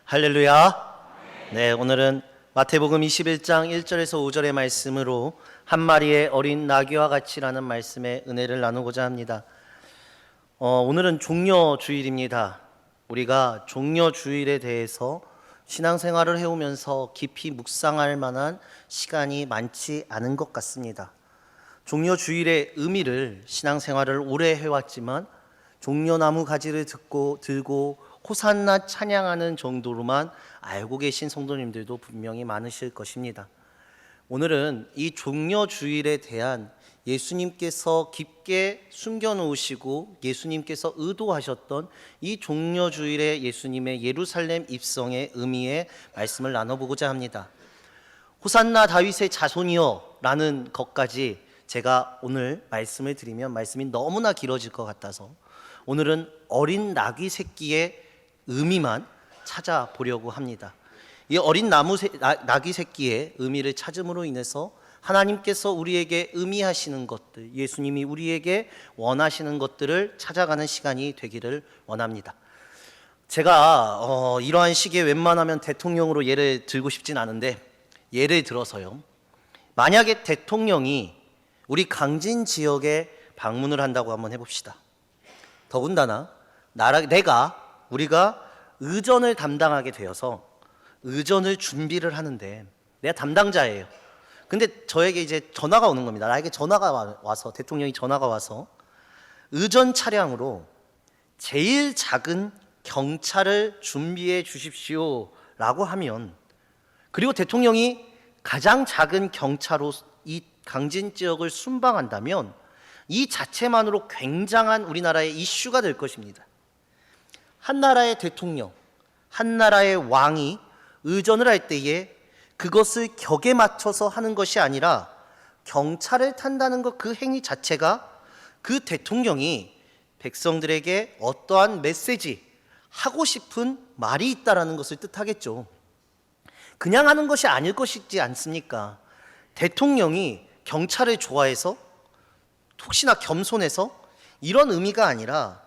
할렐루야. 네, 오늘은 마태복음 21장 1절에서 5절의 말씀으로 한 마리의 어린 나귀와 같이라는 말씀의 은혜를 나누고자 합니다. 오늘은 종려주일입니다. 우리가 종려주일에 대해서 신앙생활을 해오면서 깊이 묵상할 만한 시간이 많지 않은 것 같습니다. 종려주일의 의미를 신앙생활을 오래 해왔지만 종려나무 가지를 들고 호산나 찬양하는 정도로만 알고 계신 성도님들도 분명히 많으실 것입니다. 오늘은 이 종려주일에 대한 예수님께서 깊게 숨겨놓으시고 예수님께서 의도하셨던 이 종려주일의 예수님의 예루살렘 입성의 의미의 말씀을 나눠보고자 합니다. 호산나 다윗의 자손이여 라는 것까지 제가 오늘 말씀을 드리면 말씀이 너무나 길어질 것 같아서 오늘은 어린 나귀 새끼의 의미만 찾아보려고 합니다. 이 어린 나귀 새끼의 의미를 찾음으로 인해서 하나님께서 우리에게 의미하시는 것들, 예수님이 우리에게 원하시는 것들을 찾아가는 시간이 되기를 원합니다. 제가 이러한 시기에 웬만하면 대통령으로 예를 들고 싶진 않은데 예를 들어서요, 만약에 대통령이 우리 강진 지역에 방문을 한다고 한번 해봅시다. 더군다나 우리가 의전을 담당하게 되어서 의전을 준비를 하는데 내가 담당자예요. 근데 저에게 이제 전화가 오는 겁니다. 나에게 전화가 와서, 대통령이 전화가 와서 의전 차량으로 제일 작은 경차를 준비해 주십시오 라고 하면, 그리고 대통령이 가장 작은 경차로 이 강진 지역을 순방한다면 이 자체만으로 굉장한 우리나라의 이슈가 될 것입니다. 한 나라의 대통령, 한 나라의 왕이 의전을 할 때에 그것을 격에 맞춰서 하는 것이 아니라 경차를 탄다는 것, 그 행위 자체가 그 대통령이 백성들에게 어떠한 메시지, 하고 싶은 말이 있다라는 것을 뜻하겠죠. 그냥 하는 것이 아닐 것이지 않습니까? 대통령이 경찰을 좋아해서, 혹시나 겸손해서 이런 의미가 아니라,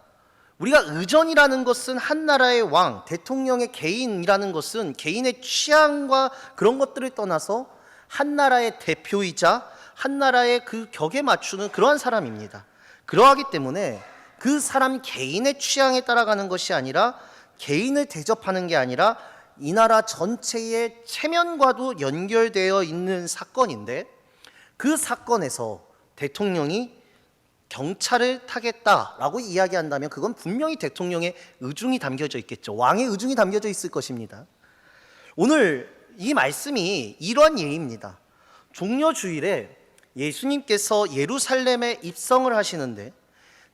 우리가 의전이라는 것은 한 나라의 왕, 대통령의 개인이라는 것은 개인의 취향과 그런 것들을 떠나서 한 나라의 대표이자 한 나라의 그 격에 맞추는 그러한 사람입니다. 그러하기 때문에 그 사람 개인의 취향에 따라가는 것이 아니라, 개인을 대접하는 게 아니라 이 나라 전체의 체면과도 연결되어 있는 사건인데, 그 사건에서 대통령이 경차를 타겠다라고 이야기한다면 그건 분명히 대통령의 의중이 담겨져 있겠죠. 왕의 의중이 담겨져 있을 것입니다. 오늘 이 말씀이 이런 예입니다. 종려주일에 예수님께서 예루살렘에 입성을 하시는데,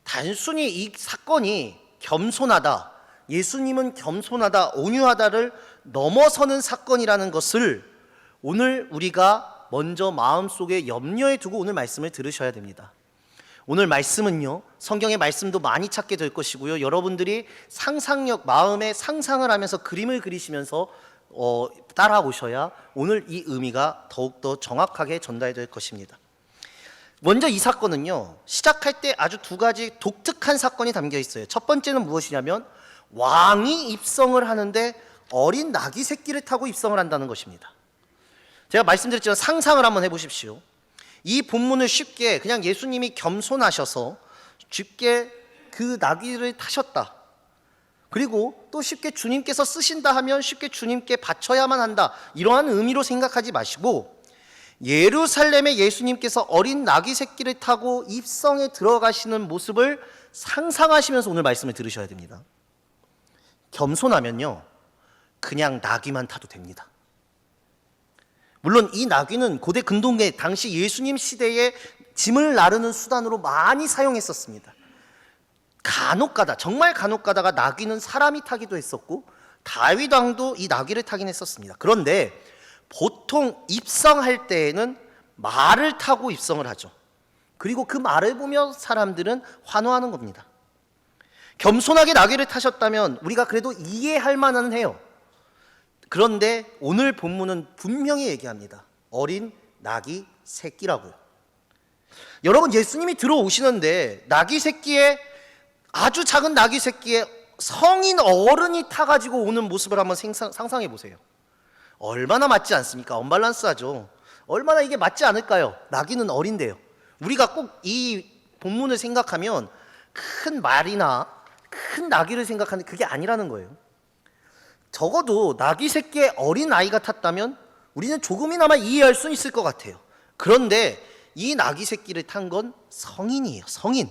단순히 이 사건이 겸손하다, 예수님은 겸손하다, 온유하다를 넘어서는 사건이라는 것을 오늘 우리가 먼저 마음속에 염려에 두고 오늘 말씀을 들으셔야 됩니다. 오늘 말씀은요, 성경의 말씀도 많이 찾게 될 것이고요, 여러분들이 상상력, 마음의 상상을 하면서 그림을 그리시면서 따라오셔야 오늘 이 의미가 더욱더 정확하게 전달될 것입니다. 먼저 이 사건은요, 시작할 때 아주 두 가지 독특한 사건이 담겨 있어요. 첫 번째는 무엇이냐면 왕이 입성을 하는데 어린 나귀 새끼를 타고 입성을 한다는 것입니다. 제가 말씀드렸지만 상상을 한번 해보십시오. 이 본문을 쉽게 그냥 예수님이 겸손하셔서 쉽게 그 나귀를 타셨다, 그리고 또 쉽게 주님께서 쓰신다 하면 쉽게 주님께 바쳐야만 한다, 이러한 의미로 생각하지 마시고 예루살렘에 예수님께서 어린 나귀 새끼를 타고 입성에 들어가시는 모습을 상상하시면서 오늘 말씀을 들으셔야 됩니다. 겸손하면요, 그냥 나귀만 타도 됩니다. 물론 이 나귀는 고대 근동계 당시 예수님 시대에 짐을 나르는 수단으로 많이 사용했었습니다. 간혹가다, 정말 간혹가다가 나귀는 사람이 타기도 했었고 다윗 왕도 이 나귀를 타긴 했었습니다. 그런데 보통 입성할 때에는 말을 타고 입성을 하죠. 그리고 그 말을 보며 사람들은 환호하는 겁니다. 겸손하게 나귀를 타셨다면 우리가 그래도 이해할 만은 해요. 그런데 오늘 본문은 분명히 얘기합니다. 어린 나귀 새끼라고요. 여러분, 예수님이 들어오시는데 아주 작은 나귀 새끼에 성인 어른이 타가지고 오는 모습을 한번 상상해 보세요. 얼마나 맞지 않습니까? 언밸런스하죠. 얼마나 이게 맞지 않을까요? 나귀는 어린데요. 우리가 꼭 이 본문을 생각하면 큰 말이나 큰 나귀를 생각하는 그게 아니라는 거예요. 적어도 나귀 새끼의 어린 아이가 탔다면 우리는 조금이나마 이해할 수 있을 것 같아요. 그런데 이 나귀 새끼를 탄 건 성인이에요. 성인.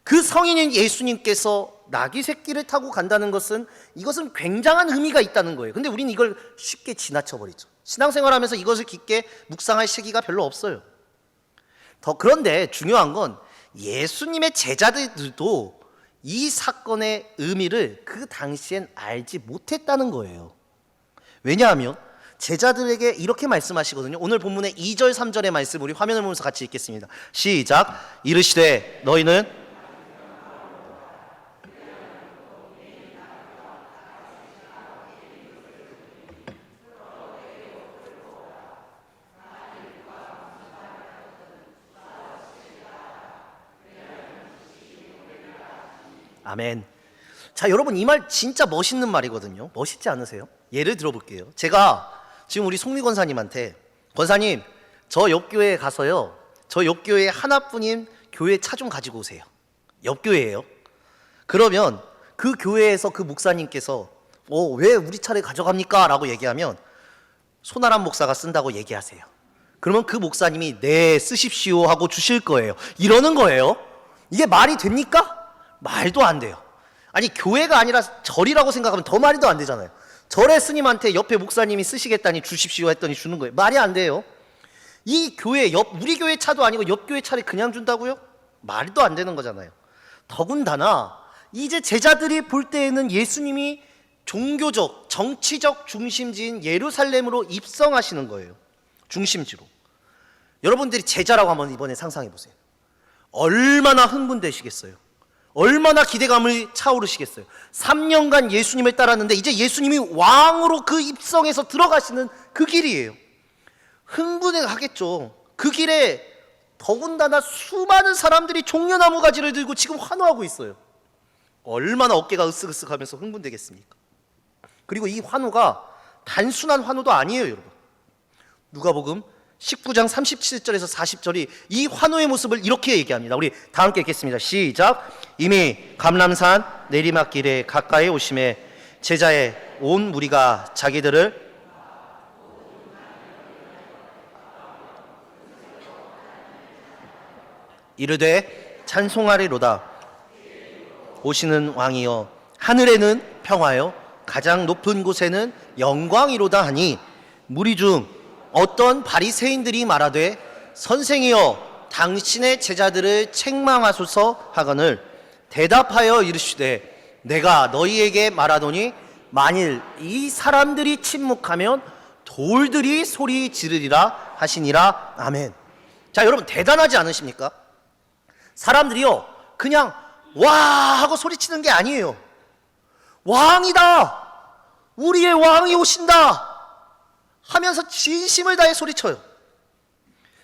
그 성인인 예수님께서 나귀 새끼를 타고 간다는 것은 이것은 굉장한 의미가 있다는 거예요. 근데 우리는 이걸 쉽게 지나쳐버리죠. 신앙생활하면서 이것을 깊게 묵상할 시기가 별로 없어요. 그런데 중요한 건 예수님의 제자들도 이 사건의 의미를 그 당시엔 알지 못했다는 거예요. 왜냐하면 제자들에게 이렇게 말씀하시거든요. 오늘 본문의 2절 3절의 말씀 우리 화면을 보면서 같이 읽겠습니다. 시작. 이르시되 너희는 아멘. 자, 여러분 이 말 진짜 멋있는 말이거든요. 멋있지 않으세요? 예를 들어볼게요. 제가 지금 우리 송미 권사님한테 권사님 저 옆 교회에 가서요 저 옆 교회에 하나뿐인 교회 차 좀 가지고 오세요. 옆 교회예요. 그러면 그 교회에서 그 목사님께서 왜 우리 차를 가져갑니까? 라고 얘기하면 손아람 목사가 쓴다고 얘기하세요. 그러면 그 목사님이 네 쓰십시오 하고 주실 거예요. 이러는 거예요. 이게 말이 됩니까? 말도 안 돼요. 아니 교회가 아니라 절이라고 생각하면 더 말이 더 안 되잖아요. 절의 스님한테 옆에 목사님이 쓰시겠다니 주십시오 했더니 주는 거예요. 말이 안 돼요. 이 교회 우리 교회 차도 아니고 옆 교회 차를 그냥 준다고요? 말도 안 되는 거잖아요. 더군다나 이제 제자들이 볼 때에는 예수님이 종교적, 정치적 중심지인 예루살렘으로 입성하시는 거예요. 중심지로. 여러분들이 제자라고 한번 이번에 상상해 보세요. 얼마나 흥분되시겠어요? 얼마나 기대감을 차오르시겠어요? 3년간 예수님을 따랐는데 이제 예수님이 왕으로 그 입성해서 들어가시는 그 길이에요. 흥분해 하겠죠. 그 길에 더군다나 수많은 사람들이 종려나무 가지를 들고 지금 환호하고 있어요. 얼마나 어깨가 으쓱으쓱하면서 흥분되겠습니까? 그리고 이 환호가 단순한 환호도 아니에요, 여러분. 누가복음 19장 37절에서 40절이 이 환호의 모습을 이렇게 얘기합니다. 우리 다 함께 읽겠습니다. 시작. 이미 감람산 내리막길에 가까이 오심에 제자의 온 무리가 자기들을 이르되 찬송하리로다. 오시는 왕이여 하늘에는 평화요 가장 높은 곳에는 영광이로다 하니 무리 중 어떤 바리새인들이 말하되 선생이여 당신의 제자들을 책망하소서 하거늘 대답하여 이르시되 내가 너희에게 말하노니 만일 이 사람들이 침묵하면 돌들이 소리 지르리라 하시니라. 아멘. 자, 여러분 대단하지 않으십니까? 사람들이요 그냥 와 하고 소리치는 게 아니에요. 왕이다, 우리의 왕이 오신다 하면서 진심을 다해 소리쳐요.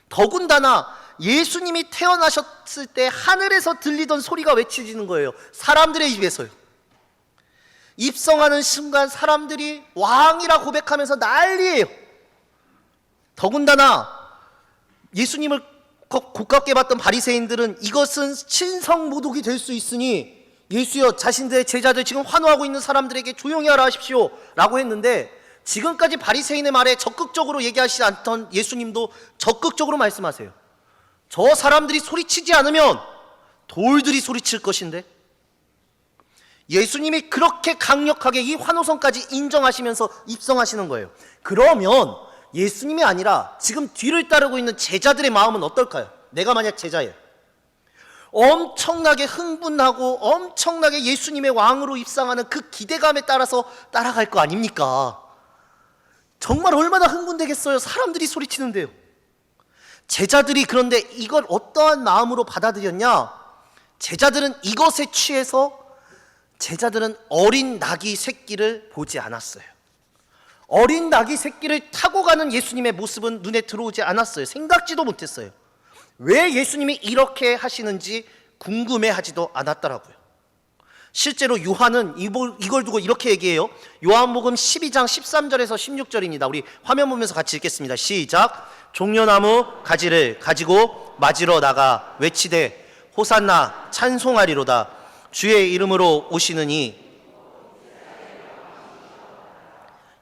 더군다나 예수님이 태어나셨을 때 하늘에서 들리던 소리가 외쳐지는 거예요. 사람들의 입에서요. 입성하는 순간 사람들이 왕이라 고백하면서 난리예요. 더군다나 예수님을 고깝게 봤던 바리새인들은 이것은 신성모독이 될 수 있으니 예수여 자신들의 제자들 지금 환호하고 있는 사람들에게 조용히 하라 하십시오 라고 했는데 지금까지 바리새인의 말에 적극적으로 얘기하시지 않던 예수님도 적극적으로 말씀하세요. 저 사람들이 소리치지 않으면 돌들이 소리칠 것인데. 예수님이 그렇게 강력하게 이 환호성까지 인정하시면서 입성하시는 거예요. 그러면 예수님이 아니라 지금 뒤를 따르고 있는 제자들의 마음은 어떨까요? 내가 만약 제자예요. 엄청나게 흥분하고 엄청나게 예수님의 왕으로 입성하는 그 기대감에 따라서 따라갈 거 아닙니까? 정말 얼마나 흥분되겠어요. 사람들이 소리치는데요. 제자들이 그런데 이걸 어떠한 마음으로 받아들였냐? 제자들은 이것에 취해서 제자들은 어린 나귀 새끼를 보지 않았어요. 어린 나귀 새끼를 타고 가는 예수님의 모습은 눈에 들어오지 않았어요. 생각지도 못했어요. 왜 예수님이 이렇게 하시는지 궁금해하지도 않았더라고요. 실제로 요한은 이걸 두고 이렇게 얘기해요. 요한복음 12장 13절에서 16절입니다. 우리 화면 보면서 같이 읽겠습니다. 시작. 종려나무 가지를 가지고 맞으러 나가 외치되 호산나 찬송하리로다. 주의 이름으로 오시느니.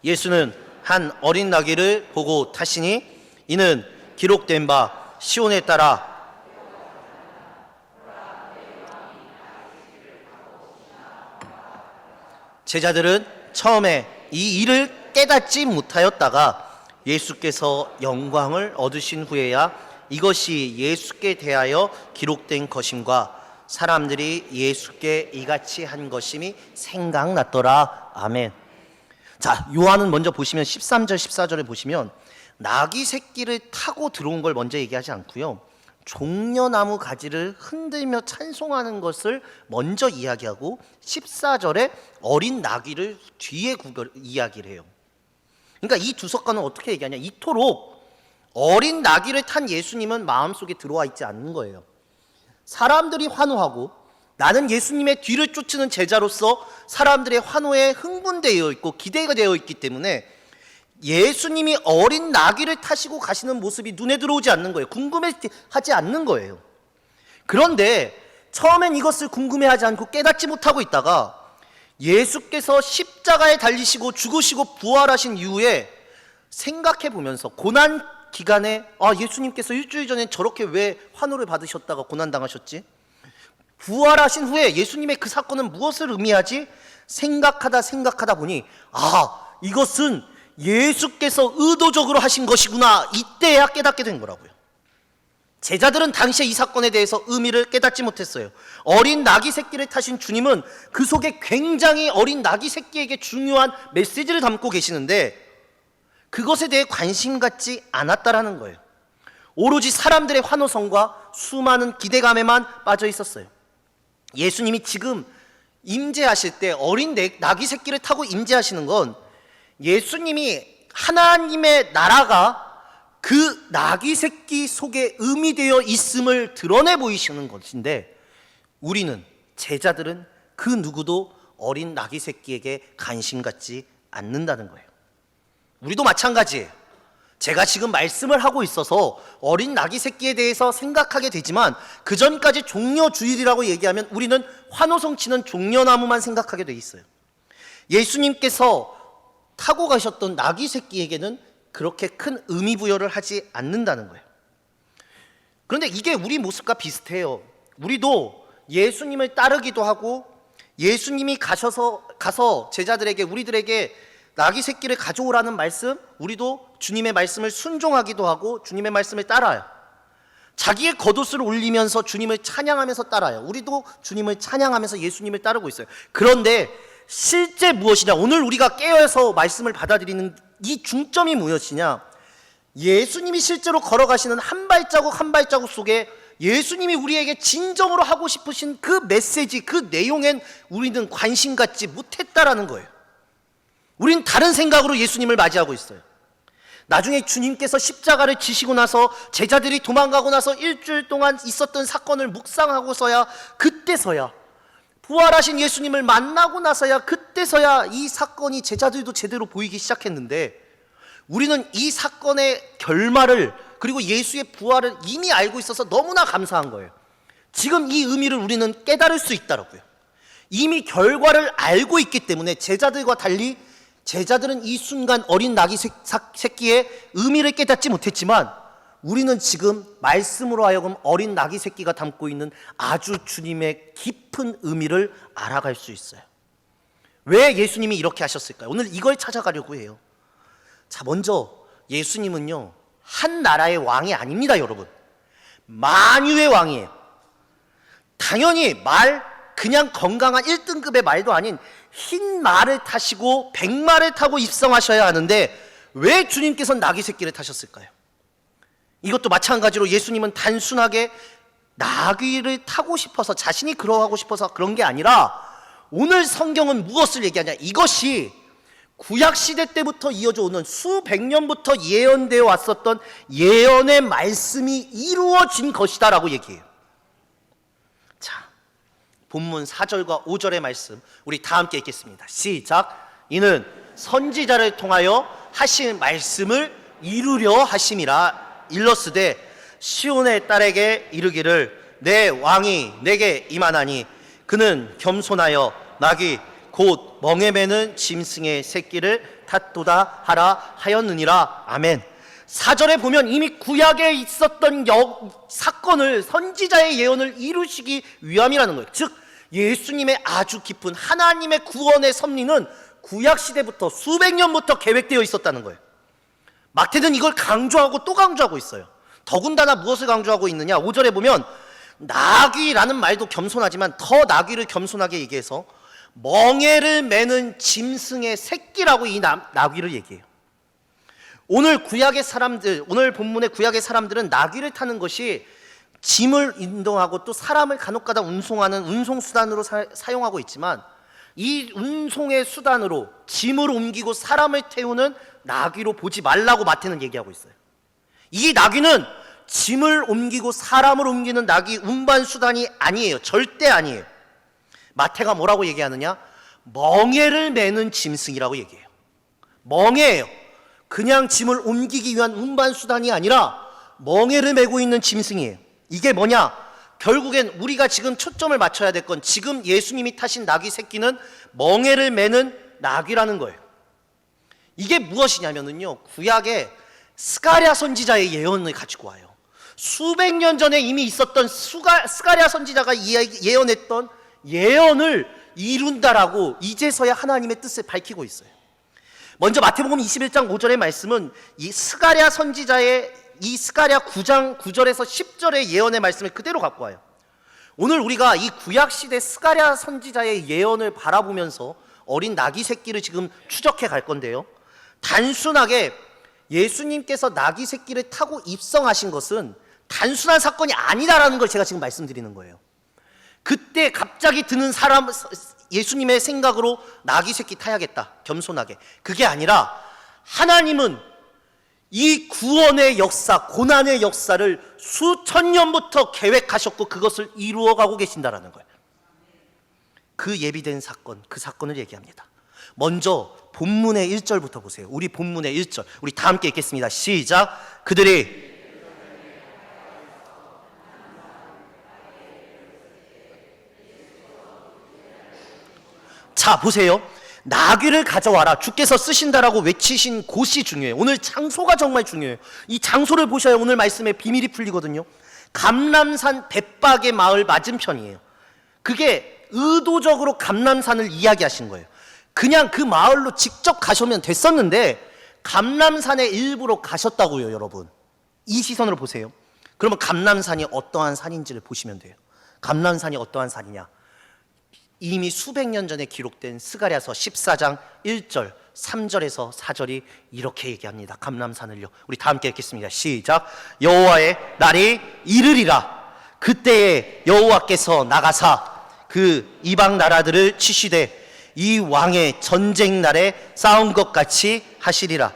예수는 한 어린 나귀를 보고 타시니 이는 기록된 바 시온에 따라 제자들은 처음에 이 일을 깨닫지 못하였다가 예수께서 영광을 얻으신 후에야 이것이 예수께 대하여 기록된 것임과 사람들이 예수께 이같이 한 것임이 생각났더라. 아멘. 자, 요한은 먼저 보시면 13절 14절에 보시면 나귀 새끼를 타고 들어온 걸 먼저 얘기하지 않고요, 종려나무 가지를 흔들며 찬송하는 것을 먼저 이야기하고 14절에 어린 나귀를 뒤에 이야기를 해요. 그러니까 이 두 석가는 어떻게 얘기하냐, 이토록 어린 나귀를 탄 예수님은 마음속에 들어와 있지 않는 거예요. 사람들이 환호하고 나는 예수님의 뒤를 쫓는 제자로서 사람들의 환호에 흥분되어 있고 기대가 되어 있기 때문에 예수님이 어린 나귀를 타시고 가시는 모습이 눈에 들어오지 않는 거예요. 궁금해하지 않는 거예요. 그런데 처음엔 이것을 궁금해하지 않고 깨닫지 못하고 있다가 예수께서 십자가에 달리시고 죽으시고 부활하신 이후에 생각해 보면서 고난 기간에 예수님께서 일주일 전에 저렇게 왜 환호를 받으셨다가 고난당하셨지? 부활하신 후에 예수님의 그 사건은 무엇을 의미하지? 생각하다 보니 이것은 예수께서 의도적으로 하신 것이구나, 이때야 깨닫게 된 거라고요. 제자들은 당시에 이 사건에 대해서 의미를 깨닫지 못했어요. 어린 나귀 새끼를 타신 주님은 그 속에 굉장히 어린 나귀 새끼에게 중요한 메시지를 담고 계시는데 그것에 대해 관심 갖지 않았다라는 거예요. 오로지 사람들의 환호성과 수많은 기대감에만 빠져 있었어요. 예수님이 지금 임재하실 때 어린 나귀 새끼를 타고 임재하시는 건 예수님이 하나님의 나라가 그 나귀 새끼 속에 의미되어 있음을 드러내 보이시는 것인데, 우리는, 제자들은 그 누구도 어린 나귀 새끼에게 관심 갖지 않는다는 거예요. 우리도 마찬가지예요. 제가 지금 말씀을 하고 있어서 어린 나귀 새끼에 대해서 생각하게 되지만 그 전까지 종려주일이라고 얘기하면 우리는 환호성 치는 종려나무만 생각하게 돼 있어요. 예수님께서 타고 가셨던 나귀 새끼에게는 그렇게 큰 의미 부여를 하지 않는다는 거예요. 그런데 이게 우리 모습과 비슷해요. 우리도 예수님을 따르기도 하고 예수님이 가서 제자들에게, 우리들에게 나귀 새끼를 가져오라는 말씀, 우리도 주님의 말씀을 순종하기도 하고 주님의 말씀을 따라요. 자기의 겉옷을 올리면서 주님을 찬양하면서 따라요. 우리도 주님을 찬양하면서 예수님을 따르고 있어요. 그런데 실제 무엇이냐, 오늘 우리가 깨어서 말씀을 받아들이는 이 중점이 무엇이냐, 예수님이 실제로 걸어가시는 한 발자국 한 발자국 속에 예수님이 우리에게 진정으로 하고 싶으신 그 메시지, 그 내용엔 우리는 관심 갖지 못했다라는 거예요. 우린 다른 생각으로 예수님을 맞이하고 있어요. 나중에 주님께서 십자가를 지시고 나서 제자들이 도망가고 나서 일주일 동안 있었던 사건을 묵상하고서야, 그때서야, 부활하신 예수님을 만나고 나서야, 그때서야 이 사건이 제자들도 제대로 보이기 시작했는데, 우리는 이 사건의 결말을, 그리고 예수의 부활을 이미 알고 있어서 너무나 감사한 거예요. 지금 이 의미를 우리는 깨달을 수 있다라고요. 이미 결과를 알고 있기 때문에 제자들과 달리 제자들은 이 순간 어린 나귀 새끼의 의미를 깨닫지 못했지만 우리는 지금 말씀으로 하여금 어린 나귀 새끼가 담고 있는 아주 주님의 깊은 의미를 알아갈 수 있어요. 왜 예수님이 이렇게 하셨을까요? 오늘 이걸 찾아가려고 해요. 자, 먼저 예수님은요, 한 나라의 왕이 아닙니다, 여러분. 만유의 왕이에요. 당연히 그냥 건강한 1등급의 말도 아닌 흰 말을 타시고 백마를 타고 입성하셔야 하는데 왜 주님께서는 나귀 새끼를 타셨을까요? 이것도 마찬가지로 예수님은 단순하게 나귀를 타고 싶어서, 자신이 그러하고 싶어서 그런 게 아니라, 오늘 성경은 무엇을 얘기하냐, 이것이 구약시대 때부터 이어져 오는 수백 년부터 예언되어 왔었던 예언의 말씀이 이루어진 것이다 라고 얘기해요. 자, 본문 4절과 5절의 말씀 우리 다 함께 읽겠습니다. 시작. 이는 선지자를 통하여 하신 말씀을 이루려 하심이라. 일러스되 시온의 딸에게 이르기를 내 왕이 내게 임하나니 그는 겸손하여 낙이 곧 멍에 매는 짐승의 새끼를 탓도다 하라 하였느니라. 아멘. 4절에 보면 이미 구약에 있었던 사건을 선지자의 예언을 이루시기 위함이라는 거예요. 즉 예수님의 아주 깊은 하나님의 구원의 섭리는 구약 시대부터 수백 년부터 계획되어 있었다는 거예요. 마태는 이걸 강조하고 또 강조하고 있어요. 더군다나 무엇을 강조하고 있느냐, 5절에 보면 나귀라는 말도 겸손하지만 더 나귀를 겸손하게 얘기해서 멍에를 매는 짐승의 새끼라고 이 나귀를 얘기해요. 오늘 본문의 구약의 사람들은 나귀를 타는 것이 짐을 인도하고 또 사람을 간혹가다 운송하는 운송수단으로 사용하고 있지만, 이 운송의 수단으로 짐을 옮기고 사람을 태우는 나귀로 보지 말라고 마태는 얘기하고 있어요. 이 나귀는 짐을 옮기고 사람을 옮기는 나귀 운반 수단이 아니에요. 절대 아니에요. 마태가 뭐라고 얘기하느냐? 멍에를 매는 짐승이라고 얘기해요. 멍에예요. 그냥 짐을 옮기기 위한 운반 수단이 아니라 멍에를 메고 있는 짐승이에요. 이게 뭐냐? 결국엔 우리가 지금 초점을 맞춰야 될 건 지금 예수님이 타신 나귀 새끼는 멍에를 매는 나귀라는 거예요. 이게 무엇이냐면요, 구약에 스가랴 선지자의 예언을 가지고 와요. 수백 년 전에 이미 있었던 스가랴 선지자가 예언했던 예언을 이룬다라고 이제서야 하나님의 뜻을 밝히고 있어요. 먼저 마태복음 21장 5절의 말씀은 이 스가랴 선지자의 이 스가랴 9장 9절에서 10절의 예언의 말씀을 그대로 갖고 와요. 오늘 우리가 이 구약시대 스가랴 선지자의 예언을 바라보면서 어린 나귀 새끼를 지금 추적해 갈 건데요, 단순하게 예수님께서 나귀 새끼를 타고 입성하신 것은 단순한 사건이 아니다라는 걸 제가 지금 말씀드리는 거예요. 그때 갑자기 드는 예수님의 생각으로 나귀 새끼 타야겠다, 겸손하게, 그게 아니라 하나님은 이 구원의 역사, 고난의 역사를 수천 년부터 계획하셨고 그것을 이루어가고 계신다라는 거예요. 그 예비된 사건, 그 사건을 얘기합니다. 먼저 본문의 1절부터 보세요. 우리 본문의 1절 우리 다 함께 읽겠습니다. 시작. 그들이 자 보세요. 나귀를 가져와라, 주께서 쓰신다라고 외치신 곳이 중요해요. 오늘 장소가 정말 중요해요. 이 장소를 보셔야 오늘 말씀의 비밀이 풀리거든요. 감람산 벳박의 마을 맞은편이에요. 그게 의도적으로 감람산을 이야기하신 거예요. 그냥 그 마을로 직접 가시면 됐었는데 감람산에 일부러 가셨다고요. 여러분, 이 시선으로 보세요. 그러면 감람산이 어떠한 산인지를 보시면 돼요. 감람산이 어떠한 산이냐, 이미 수백 년 전에 기록된 스가랴서 14장 1절 3절에서 4절이 이렇게 얘기합니다. 감람산을요, 우리 다 함께 읽겠습니다. 시작. 여호와의 날이 이르리라. 그때에 여호와께서 나가사 그 이방 나라들을 치시되 이 왕의 전쟁 날에 싸운 것 같이 하시리라.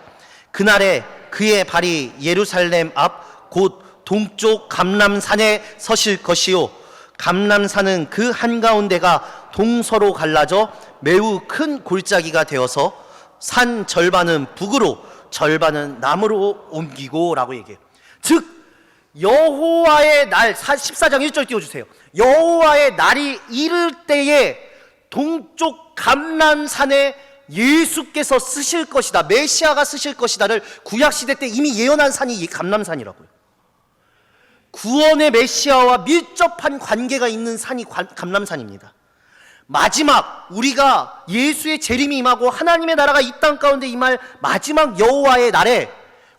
그날에 그의 발이 예루살렘 앞 곧 동쪽 감람산에 서실 것이요, 감람산은 그 한가운데가 동서로 갈라져 매우 큰 골짜기가 되어서 산 절반은 북으로 절반은 남으로 옮기고 라고 얘기해요. 즉 여호와의 날, 14장 1절 띄워주세요. 여호와의 날이 이를 때에 동쪽 감람산에 예수께서 쓰실 것이다, 메시아가 쓰실 것이다를 구약시대 때 이미 예언한 산이 이 감람산이라고요. 구원의 메시아와 밀접한 관계가 있는 산이 감람산입니다. 마지막 우리가 예수의 재림이 임하고 하나님의 나라가 이 땅 가운데 임할 마지막 여호와의 날에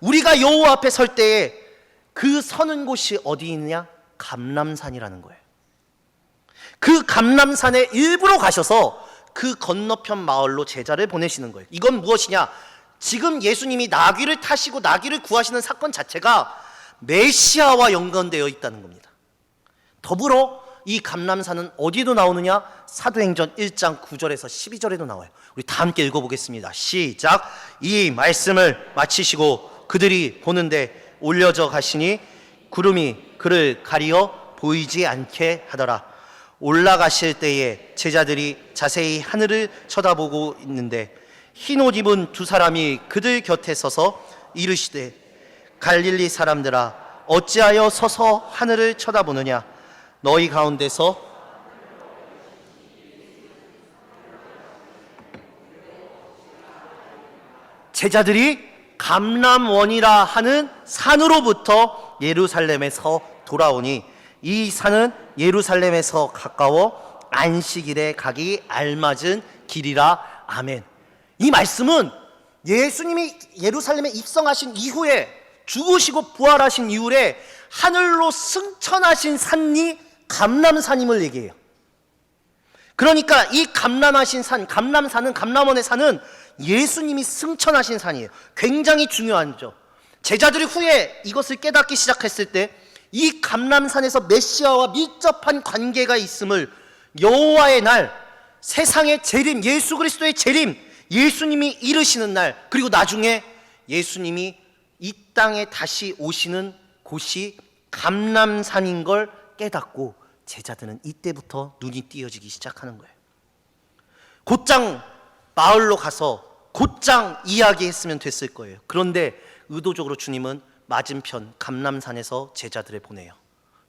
우리가 여호와 앞에 설 때에 그 서는 곳이 어디 있느냐? 감람산이라는 거예요. 그 감람산에 일부러 가셔서 그 건너편 마을로 제자를 보내시는 거예요. 이건 무엇이냐? 지금 예수님이 나귀를 타시고 나귀를 구하시는 사건 자체가 메시아와 연관되어 있다는 겁니다. 더불어 이 감람산은 어디도 나오느냐? 사도행전 1장 9절에서 12절에도 나와요. 우리 다 함께 읽어보겠습니다. 시작. 이 말씀을 마치시고 그들이 보는데 올려져 가시니 구름이 그를 가리어 보이지 않게 하더라. 올라가실 때에 제자들이 자세히 하늘을 쳐다보고 있는데 흰 옷 입은 두 사람이 그들 곁에 서서 이르시되 갈릴리 사람들아 어찌하여 서서 하늘을 쳐다보느냐 너희 가운데서 제자들이 감람원이라 하는 산으로부터 예루살렘에서 돌아오니 이 산은 예루살렘에서 가까워 안식일에 가기 알맞은 길이라. 아멘. 이 말씀은 예수님이 예루살렘에 입성하신 이후에 죽으시고 부활하신 이후에 하늘로 승천하신 산이 감람산임을 얘기해요. 그러니까 이 감람하신 산, 감람산은, 감람원의 산은 예수님이 승천하신 산이에요. 굉장히 중요하죠. 제자들이 후에 이것을 깨닫기 시작했을 때 이 감람산에서 메시아와 밀접한 관계가 있음을 여호와의 날, 세상의 재림, 예수 그리스도의 재림, 예수님이 이르시는 날, 그리고 나중에 예수님이 이 땅에 다시 오시는 곳이 감람산인 걸 깨닫고 제자들은 이때부터 눈이 띄어지기 시작하는 거예요. 곧장 마을로 가서 곧장 이야기했으면 됐을 거예요. 그런데 의도적으로 주님은 맞은편 감람산에서 제자들을 보내요.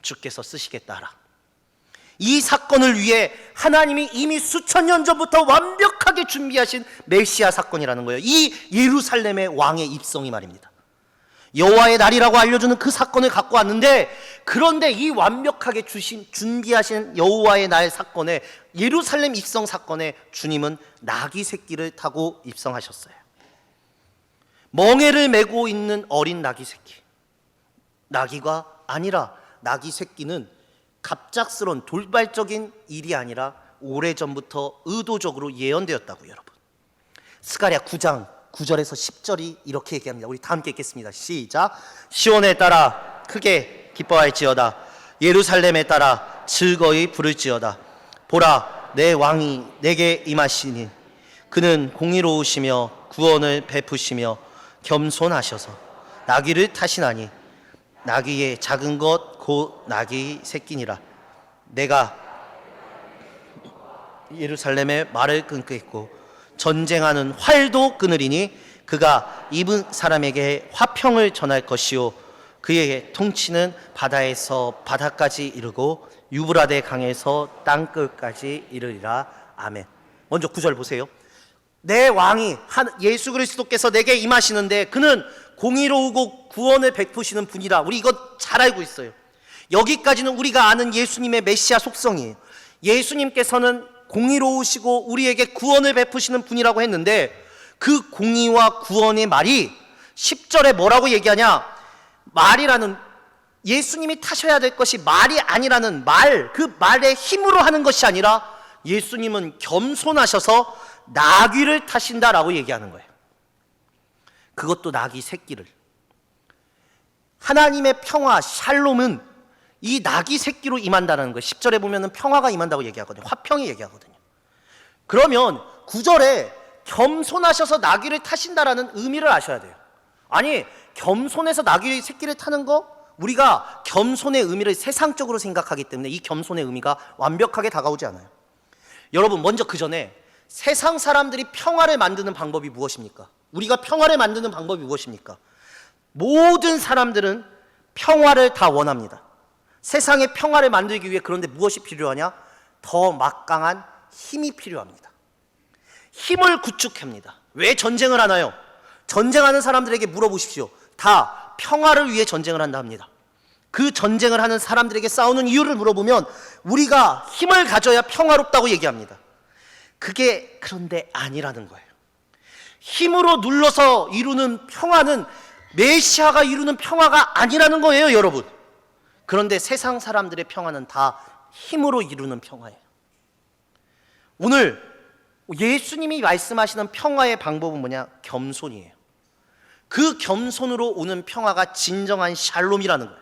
주께서 쓰시겠다 하라. 이 사건을 위해 하나님이 이미 수천 년 전부터 완벽하게 준비하신 메시아 사건이라는 거예요. 이 예루살렘의 왕의 입성이 말입니다. 여호와의 날이라고 알려주는 그 사건을 갖고 왔는데, 그런데 이 완벽하게 준비하신 여호와의 날 사건에, 예루살렘 입성 사건에 주님은 나귀 새끼를 타고 입성하셨어요. 멍에를 메고 있는 어린 나귀 새끼, 나귀가 아니라 나귀 새끼는 갑작스런 돌발적인 일이 아니라 오래전부터 의도적으로 예언되었다고요. 여러분, 스가랴 9장 9절에서 10절이 이렇게 얘기합니다. 우리 다 함께 읽겠습니다. 시작. 시온에 따라 크게 기뻐할지어다. 예루살렘에 따라 즐거이 부를지어다. 보라, 내 왕이 내게 임하시니 그는 공의로우시며 구원을 베푸시며 겸손하셔서 나귀를 타시나니 나귀의 작은 것 곧 나귀 새끼니라. 내가 예루살렘의 말을 끊겠고 전쟁하는 활도 끊으리니 그가 입은 사람에게 화평을 전할 것이요 그의 통치는 바다에서 바다까지 이르고 유브라데 강에서 땅끝까지 이르리라. 아멘. 먼저 9절 보세요. 내 왕이 예수 그리스도께서 내게 임하시는데 그는 공의로우고 구원을 베푸시는 분이라. 우리 이거 잘 알고 있어요. 여기까지는 우리가 아는 예수님의 메시아 속성이에요. 예수님께서는 공의로우시고 우리에게 구원을 베푸시는 분이라고 했는데, 그 공의와 구원의 말이 10절에 뭐라고 얘기하냐? 말이라는, 예수님이 타셔야 될 것이 말이 아니라는 말, 그 말의 힘으로 하는 것이 아니라 예수님은 겸손하셔서 나귀를 타신다라고 얘기하는 거예요. 그것도 나귀 새끼를. 하나님의 평화, 샬롬은 이 나귀 새끼로 임한다는 거예요. 10절에 보면은 평화가 임한다고 얘기하거든요. 화평이 얘기하거든요. 그러면 9절에 겸손하셔서 나귀를 타신다라는 의미를 아셔야 돼요. 아니, 겸손해서 나귀 새끼를 타는 거, 우리가 겸손의 의미를 세상적으로 생각하기 때문에 이 겸손의 의미가 완벽하게 다가오지 않아요. 여러분, 먼저 그 전에 세상 사람들이 평화를 만드는 방법이 무엇입니까? 우리가 평화를 만드는 방법이 무엇입니까? 모든 사람들은 평화를 다 원합니다. 세상의 평화를 만들기 위해, 그런데 무엇이 필요하냐? 더 막강한 힘이 필요합니다. 힘을 구축합니다. 왜 전쟁을 하나요? 전쟁하는 사람들에게 물어보십시오. 다 평화를 위해 전쟁을 한다 합니다. 그 전쟁을 하는 사람들에게 싸우는 이유를 물어보면 우리가 힘을 가져야 평화롭다고 얘기합니다. 그게 그런데 아니라는 거예요. 힘으로 눌러서 이루는 평화는 메시아가 이루는 평화가 아니라는 거예요, 여러분. 그런데 세상 사람들의 평화는 다 힘으로 이루는 평화예요. 오늘 예수님이 말씀하시는 평화의 방법은 뭐냐? 겸손이에요. 그 겸손으로 오는 평화가 진정한 샬롬이라는 거예요.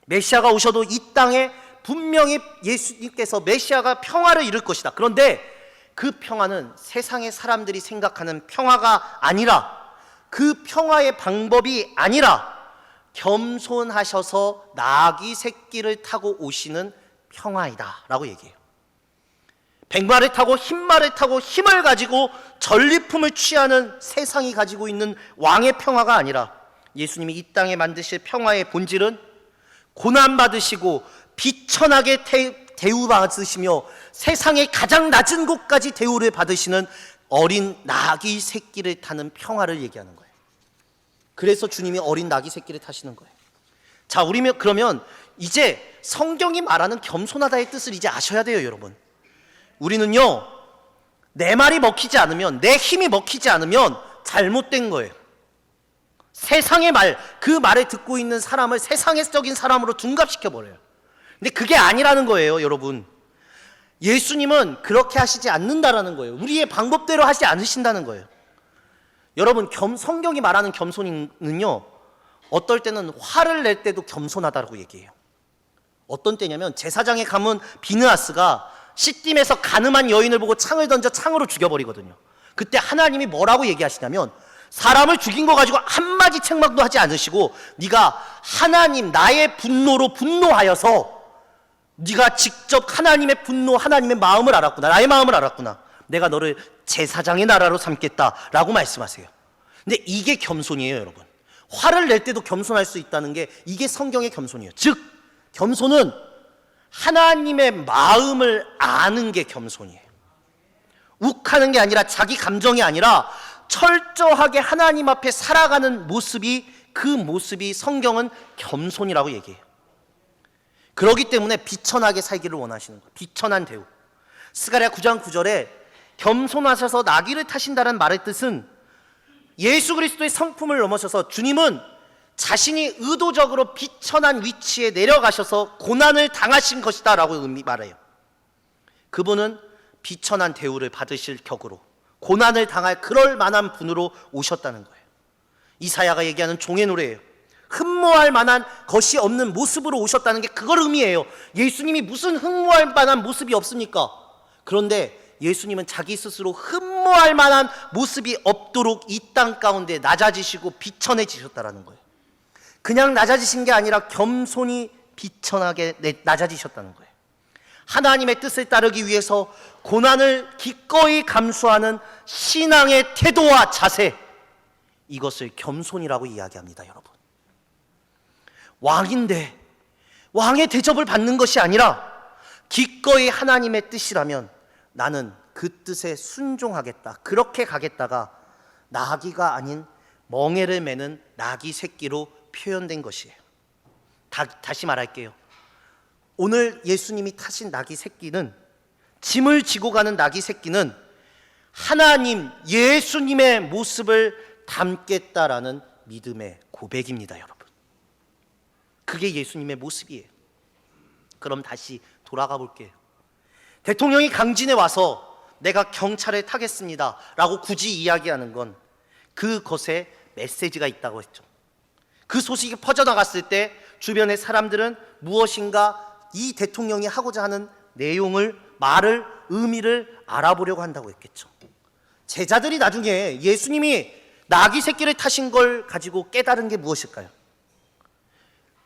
메시아가 오셔도 이 땅에 분명히 예수님께서 메시아가 평화를 이룰 것이다. 그런데 그 평화는 세상의 사람들이 생각하는 평화가 아니라, 그 평화의 방법이 아니라 겸손하셔서 나귀 새끼를 타고 오시는 평화이다 라고 얘기해요. 백마를 타고 흰말을 타고 힘을 가지고 전리품을 취하는 세상이 가지고 있는 왕의 평화가 아니라 예수님이 이 땅에 만드실 평화의 본질은 고난받으시고 비천하게 대우받으시며 세상의 가장 낮은 곳까지 대우를 받으시는 어린 나귀 새끼를 타는 평화를 얘기하는 거예요. 그래서 주님이 어린 나귀 새끼를 타시는 거예요. 자, 우리는 그러면 이제 성경이 말하는 겸손하다의 뜻을 이제 아셔야 돼요, 여러분. 우리는요, 내 말이 먹히지 않으면, 내 힘이 먹히지 않으면 잘못된 거예요. 세상의 말, 그 말을 듣고 있는 사람을 세상적인 사람으로 둔갑시켜버려요. 근데 그게 아니라는 거예요, 여러분. 예수님은 그렇게 하시지 않는다라는 거예요. 우리의 방법대로 하지 않으신다는 거예요. 여러분, 성경이 말하는 겸손은요, 어떨 때는 화를 낼 때도 겸손하다고 얘기해요. 어떤 때냐면 제사장에 가면 비느하스가 시딤에서 가늠한 여인을 보고 창을 던져 창으로 죽여버리거든요. 그때 하나님이 뭐라고 얘기하시냐면, 사람을 죽인 거 가지고 한마디 책망도 하지 않으시고, 네가 하나님 나의 분노로 분노하여서 네가 직접 하나님의 분노, 하나님의 마음을 알았구나, 나의 마음을 알았구나, 내가 너를 제사장의 나라로 삼겠다라고 말씀하세요. 근데 이게 겸손이에요, 여러분. 화를 낼 때도 겸손할 수 있다는 게 이게 성경의 겸손이에요. 즉, 겸손은 하나님의 마음을 아는 게 겸손이에요. 욱하는 게 아니라, 자기 감정이 아니라 철저하게 하나님 앞에 살아가는 모습이, 그 모습이 성경은 겸손이라고 얘기해요. 그렇기 때문에 비천하게 살기를 원하시는 거예요. 비천한 대우. 스가랴 9장 9절에 겸손하셔서 나귀를 타신다는 말의 뜻은 예수 그리스도의 성품을 넘어서서 주님은 자신이 의도적으로 비천한 위치에 내려가셔서 고난을 당하신 것이다 라고 말해요. 그분은 비천한 대우를 받으실 격으로 고난을 당할 그럴 만한 분으로 오셨다는 거예요. 이사야가 얘기하는 종의 노래예요. 흠모할 만한 것이 없는 모습으로 오셨다는 게 그걸 의미해요. 예수님이 무슨 흠모할 만한 모습이 없습니까? 그런데 예수님은 자기 스스로 흠모할 만한 모습이 없도록 이 땅 가운데 낮아지시고 비천해지셨다는 거예요. 그냥 낮아지신 게 아니라 겸손히 비천하게 낮아지셨다는 거예요. 하나님의 뜻을 따르기 위해서 고난을 기꺼이 감수하는 신앙의 태도와 자세, 이것을 겸손이라고 이야기합니다, 여러분. 왕인데 왕의 대접을 받는 것이 아니라 기꺼이 하나님의 뜻이라면 나는 그 뜻에 순종하겠다, 그렇게 가겠다가 나귀가 아닌 멍에를 매는 나귀 새끼로 표현된 것이에요. 다시 말할게요. 오늘 예수님이 타신 나귀 새끼는, 짐을 지고 가는 나귀 새끼는 하나님, 예수님의 모습을 담겠다라는 믿음의 고백입니다, 여러분. 그게 예수님의 모습이에요. 그럼 다시 돌아가 볼게요. 대통령이 강진에 와서 내가 경찰을 타겠습니다 라고 굳이 이야기하는 건 그것에 메시지가 있다고 했죠. 그 소식이 퍼져나갔을 때 주변의 사람들은 무엇인가 이 대통령이 하고자 하는 내용을, 말을, 의미를 알아보려고 한다고 했겠죠. 제자들이 나중에 예수님이 나귀 새끼를 타신 걸 가지고 깨달은 게 무엇일까요?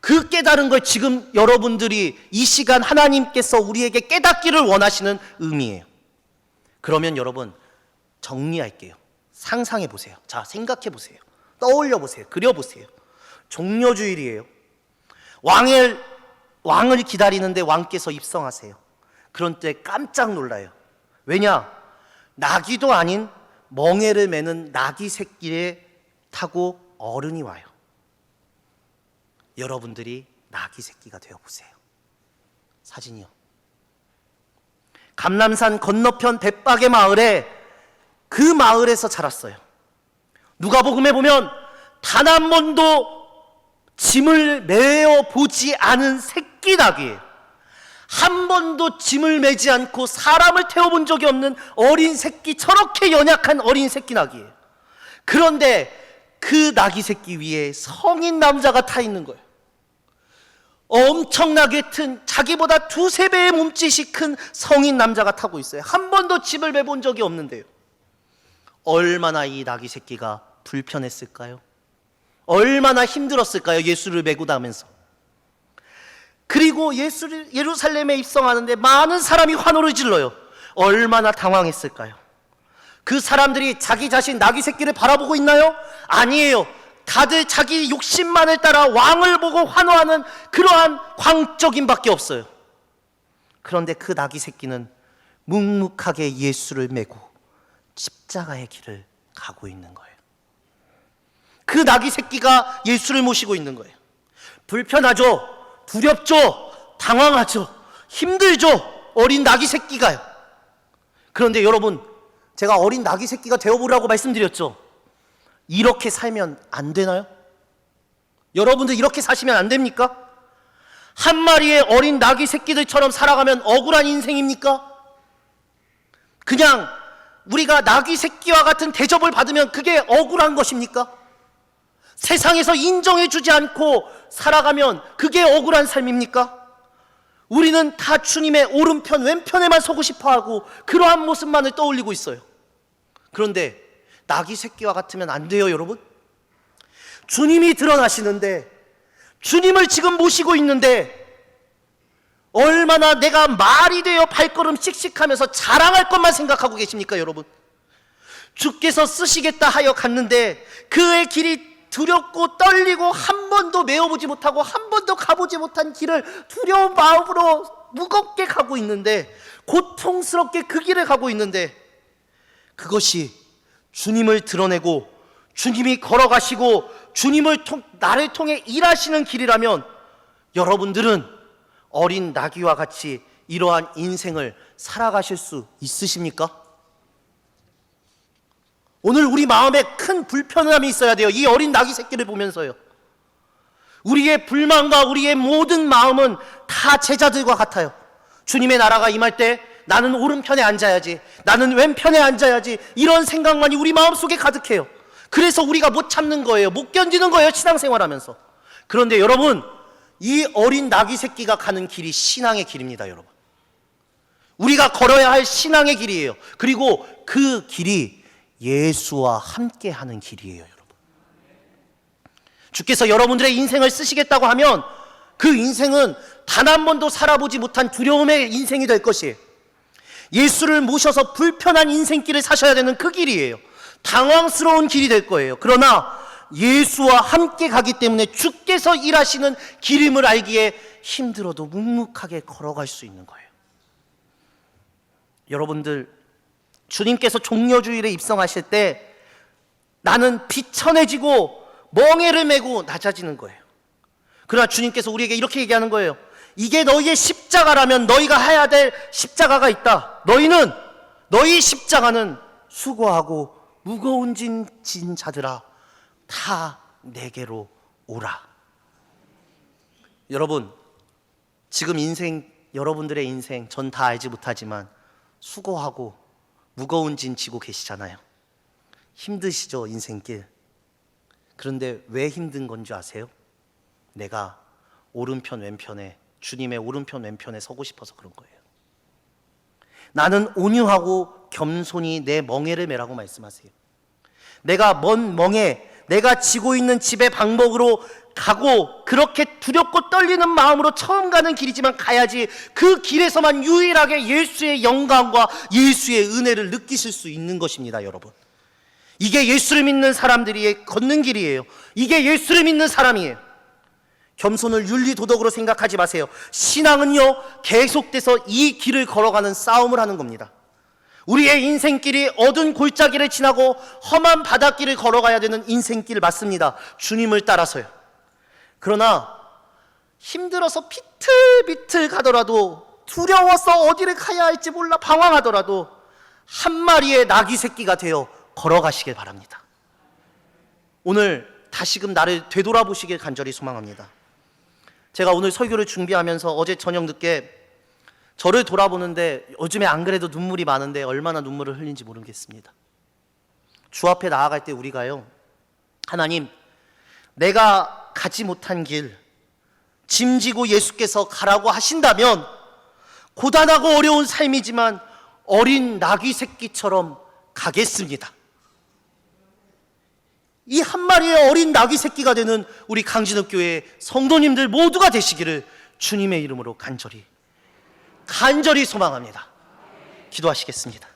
그 깨달은 걸 지금 여러분들이 이 시간 하나님께서 우리에게 깨닫기를 원하시는 의미예요. 그러면 여러분, 정리할게요. 상상해 보세요. 자, 생각해 보세요. 떠올려 보세요. 그려 보세요. 종려주일이에요. 왕을 기다리는데 왕께서 입성하세요. 그런 때 깜짝 놀라요. 왜냐? 나귀도 아닌 멍에를 매는 나귀 새끼에 타고 어른이 와요. 여러분들이 나귀 새끼가 되어보세요. 사진이요. 감람산 건너편 벳박의 마을에, 그 마을에서 자랐어요. 누가복음에 보면 단 한 번도 짐을 메어 보지 않은 새끼 나귀예요. 한 번도 짐을 메지 않고 사람을 태워본 적이 없는 어린 새끼, 저렇게 연약한 어린 새끼 나귀예요. 그런데 그 나귀 새끼 위에 성인 남자가 타 있는 거예요. 엄청나게 큰, 자기보다 2~3배의 몸짓이 큰 성인 남자가 타고 있어요. 한 번도 짐을 메본 적이 없는데요. 얼마나 이 나귀 새끼가 불편했을까요? 얼마나 힘들었을까요? 예수를 메고 다면서. 그리고 예루살렘에 입성하는데 많은 사람이 환호를 질러요. 얼마나 당황했을까요? 그 사람들이 자기 자신 나귀 새끼를 바라보고 있나요? 아니에요. 다들 자기 욕심만을 따라 왕을 보고 환호하는 그러한 광적임밖에 없어요. 그런데 그 나귀 새끼는 묵묵하게 예수를 메고 십자가의 길을 가고 있는 거예요. 그 나귀 새끼가 예수를 모시고 있는 거예요. 불편하죠? 두렵죠? 당황하죠? 힘들죠? 어린 나귀 새끼가요. 그런데 여러분, 제가 어린 나귀 새끼가 되어보라고 말씀드렸죠. 이렇게 살면 안 되나요? 여러분들 이렇게 사시면 안 됩니까? 한 마리의 어린 나귀 새끼들처럼 살아가면 억울한 인생입니까? 그냥 우리가 나귀 새끼와 같은 대접을 받으면 그게 억울한 것입니까? 세상에서 인정해주지 않고 살아가면 그게 억울한 삶입니까? 우리는 다 주님의 오른편 왼편에만 서고 싶어하고 그러한 모습만을 떠올리고 있어요. 그런데 나귀 새끼와 같으면 안 돼요, 여러분. 주님이 드러나시는데, 주님을 지금 모시고 있는데 얼마나 내가 말이 되어 발걸음 씩씩하면서 자랑할 것만 생각하고 계십니까, 여러분? 주께서 쓰시겠다 하여 갔는데 그의 길이 두렵고 떨리고 한 번도 메어보지 못하고 한 번도 가보지 못한 길을 두려운 마음으로 무겁게 가고 있는데, 고통스럽게 그 길을 가고 있는데, 그것이 주님을 드러내고 주님이 걸어가시고 나를 통해 일하시는 길이라면 여러분들은 어린 나귀와 같이 이러한 인생을 살아가실 수 있으십니까? 오늘 우리 마음에 큰 불편함이 있어야 돼요. 이 어린 나귀 새끼를 보면서요. 우리의 불만과 우리의 모든 마음은 다 제자들과 같아요. 주님의 나라가 임할 때 나는 오른편에 앉아야지, 나는 왼편에 앉아야지, 이런 생각만이 우리 마음속에 가득해요. 그래서 우리가 못 참는 거예요. 못 견디는 거예요, 신앙생활하면서. 그런데 여러분, 이 어린 나귀 새끼가 가는 길이 신앙의 길입니다, 여러분. 우리가 걸어야 할 신앙의 길이에요. 그리고 그 길이 예수와 함께 하는 길이에요, 여러분. 주께서 여러분들의 인생을 쓰시겠다고 하면 그 인생은 단 한 번도 살아보지 못한 두려움의 인생이 될 것이에요. 예수를 모셔서 불편한 인생길을 사셔야 되는 그 길이에요. 당황스러운 길이 될 거예요. 그러나 예수와 함께 가기 때문에 주께서 일하시는 길임을 알기에 힘들어도 묵묵하게 걸어갈 수 있는 거예요. 여러분들, 주님께서 종려주일에 입성하실 때 나는 비천해지고 멍에를 메고 낮아지는 거예요. 그러나 주님께서 우리에게 이렇게 얘기하는 거예요. 이게 너희의 십자가라면 너희가 해야 될 십자가가 있다. 너희 십자가는 수고하고 무거운 짐진 자들아, 다 내게로 오라. 여러분, 지금 여러분들의 인생 전 다 알지 못하지만 수고하고 무거운 짐 지고 계시잖아요. 힘드시죠, 인생길. 그런데 왜 힘든 건지 아세요? 내가 오른편 왼편에, 주님의 오른편 왼편에 서고 싶어서 그런 거예요. 나는 온유하고 겸손히 내 멍에를 메라고 말씀하세요. 내가 먼 멍에, 내가 지고 있는 집의 방법으로 가고 그렇게 두렵고 떨리는 마음으로 처음 가는 길이지만 가야지 그 길에서만 유일하게 예수의 영광과 예수의 은혜를 느끼실 수 있는 것입니다, 여러분. 이게 예수를 믿는 사람들이 걷는 길이에요. 이게 예수를 믿는 사람이에요. 겸손을 윤리도덕으로 생각하지 마세요. 신앙은요, 계속돼서 이 길을 걸어가는 싸움을 하는 겁니다. 우리의 인생길이 어두운 골짜기를 지나고 험한 바닷길을 걸어가야 되는 인생길 맞습니다. 주님을 따라서요. 그러나 힘들어서 비틀비틀 가더라도, 두려워서 어디를 가야 할지 몰라 방황하더라도 한 마리의 나귀 새끼가 되어 걸어가시길 바랍니다. 오늘 다시금 나를 되돌아보시길 간절히 소망합니다. 제가 오늘 설교를 준비하면서 어제 저녁 늦게 저를 돌아보는데, 요즘에 안 그래도 눈물이 많은데 얼마나 눈물을 흘린지 모르겠습니다. 주 앞에 나아갈 때 우리가요, 하나님, 내가 가지 못한 길, 짐지고 예수께서 가라고 하신다면 고단하고 어려운 삶이지만 어린 나귀 새끼처럼 가겠습니다. 이 한 마리의 어린 나귀 새끼가 되는 우리 강진읍교회 성도님들 모두가 되시기를 주님의 이름으로 간절히 소망합니다. 기도하시겠습니다.